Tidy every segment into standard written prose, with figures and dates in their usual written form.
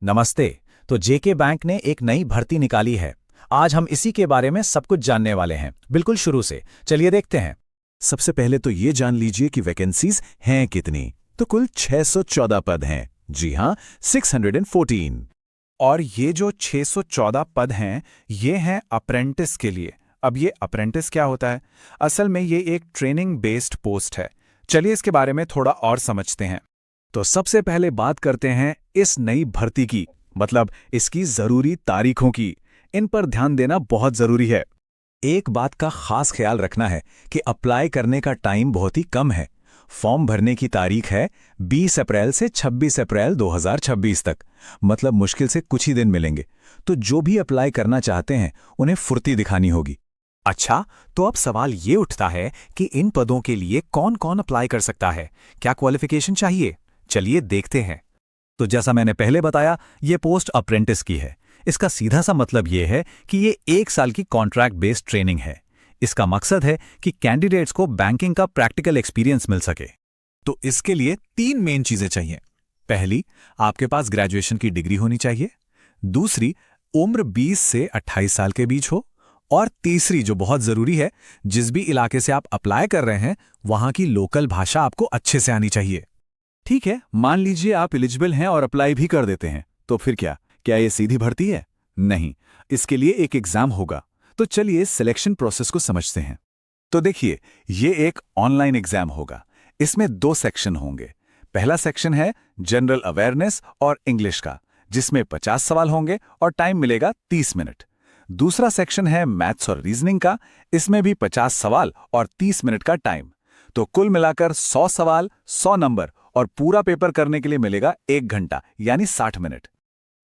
नमस्ते। तो जेके बैंक ने एक नई भर्ती निकाली है। आज हम इसी के बारे में सब कुछ जानने वाले हैं, बिल्कुल शुरू से। चलिए देखते हैं। सबसे पहले तो ये जान लीजिए कि वैकेंसीज हैं कितनी। तो कुल 614 पद हैं। जी हाँ, 614। और ये जो 614 पद हैं, ये हैं अप्रेंटिस के लिए। अब ये अप्रेंटिस क्या होता है? असल में ये एक ट्रेनिंग बेस्ड पोस्ट है। चलिए इसके बारे में थोड़ा और समझते हैं। तो सबसे पहले बात करते हैं इस नई भर्ती की, मतलब इसकी जरूरी तारीखों की। इन पर ध्यान देना बहुत जरूरी है। एक बात का खास ख्याल रखना है कि अप्लाई करने का टाइम बहुत ही कम है। फॉर्म भरने की तारीख है 20 अप्रैल से 26 अप्रैल 2026 तक, मतलब मुश्किल से कुछ ही दिन मिलेंगे। तो जो भी अप्लाई करना चाहते हैं उन्हें फुर्ती दिखानी होगी। अच्छा, तो अब सवाल ये उठता है कि इन पदों के लिए कौन कौन अप्लाई कर सकता है, क्या क्वालिफिकेशन चाहिए? चलिए देखते हैं। तो जैसा मैंने पहले बताया, ये पोस्ट अप्रेंटिस की है। इसका सीधा सा मतलब ये है कि ये 1 साल की कॉन्ट्रैक्ट बेस्ड ट्रेनिंग है। इसका मकसद है कि कैंडिडेट्स को बैंकिंग का प्रैक्टिकल एक्सपीरियंस मिल सके। तो इसके लिए 3 मेन चीजें चाहिए। पहली, आपके पास ग्रेजुएशन की डिग्री होनी चाहिए। दूसरी, उम्र 20 से 28 साल के बीच हो। और तीसरी, जो बहुत जरूरी है, जिस भी इलाके से आप अप्लाई कर रहे हैं वहां की लोकल भाषा आपको अच्छे से आनी चाहिए। ठीक है, मान लीजिए आप एलिजिबल हैं और अप्लाई भी कर देते हैं, तो फिर क्या ये सीधी भर्ती है? नहीं, इसके लिए एक एग्जाम होगा। तो चलिए सिलेक्शन प्रोसेस को समझते हैं। तो देखिए, ये एक ऑनलाइन एग्जाम होगा। इसमें 2 सेक्शन होंगे। पहला सेक्शन है जनरल अवेयरनेस और इंग्लिश का, जिसमें 50 सवाल होंगे और टाइम मिलेगा 30 मिनट। दूसरा सेक्शन है मैथ्स और रीजनिंग का। इसमें भी 50 सवाल और 30 मिनट का टाइम। तो कुल मिलाकर 100 सवाल, 100 नंबर, और पूरा पेपर करने के लिए मिलेगा 1 घंटा, यानी 60 मिनट।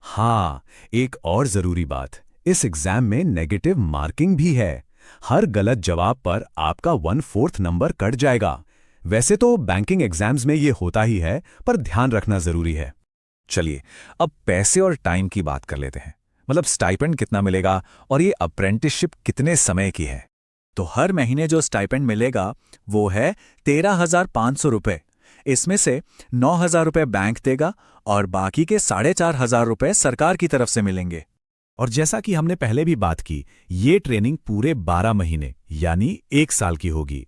हाँ, एक और जरूरी बात, इस एग्जाम में नेगेटिव मार्किंग भी है। हर गलत जवाब पर आपका 1/4 नंबर कट जाएगा। वैसे तो बैंकिंग एग्जाम्स में ये होता ही है, पर ध्यान रखना जरूरी है। चलिए, अब पैसे और टाइम की बात कर लेते हैं। मतलब स्टाइपेंड कितना मिलेगा और ये अप्रेंटिसशिप कितने समय की है। तो हर महीने जो स्टाइपेंड मिलेगा वो है 13,500 रुपये। इसमें से 9,000 रुपये बैंक देगा और बाकी के 4,500 रुपये सरकार की तरफ से मिलेंगे। और जैसा कि हमने पहले भी बात की, ये ट्रेनिंग पूरे 12 महीने यानी 1 साल की होगी।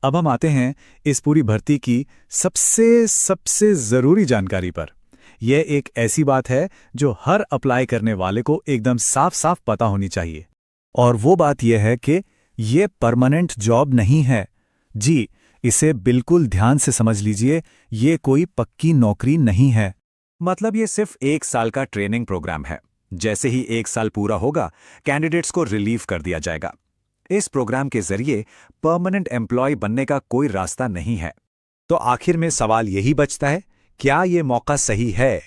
अब हम आते हैं इस पूरी भर्ती की सबसे जरूरी जानकारी पर। यह एक ऐसी बात है जो हर अप्लाई करने वाले को एकदम साफ साफ पता होनी चाहिए। और वो बात यह है कि ये परमानेंट जॉब नहीं है। जी, इसे बिल्कुल ध्यान से समझ लीजिए, ये कोई पक्की नौकरी नहीं है। मतलब ये सिर्फ 1 साल का ट्रेनिंग प्रोग्राम है। जैसे ही 1 साल पूरा होगा, कैंडिडेट्स को रिलीव कर दिया जाएगा। इस प्रोग्राम के जरिए परमानेंट एम्प्लॉय बनने का कोई रास्ता नहीं है। तो आखिर में सवाल यही बचता है, क्या ये मौका सही है?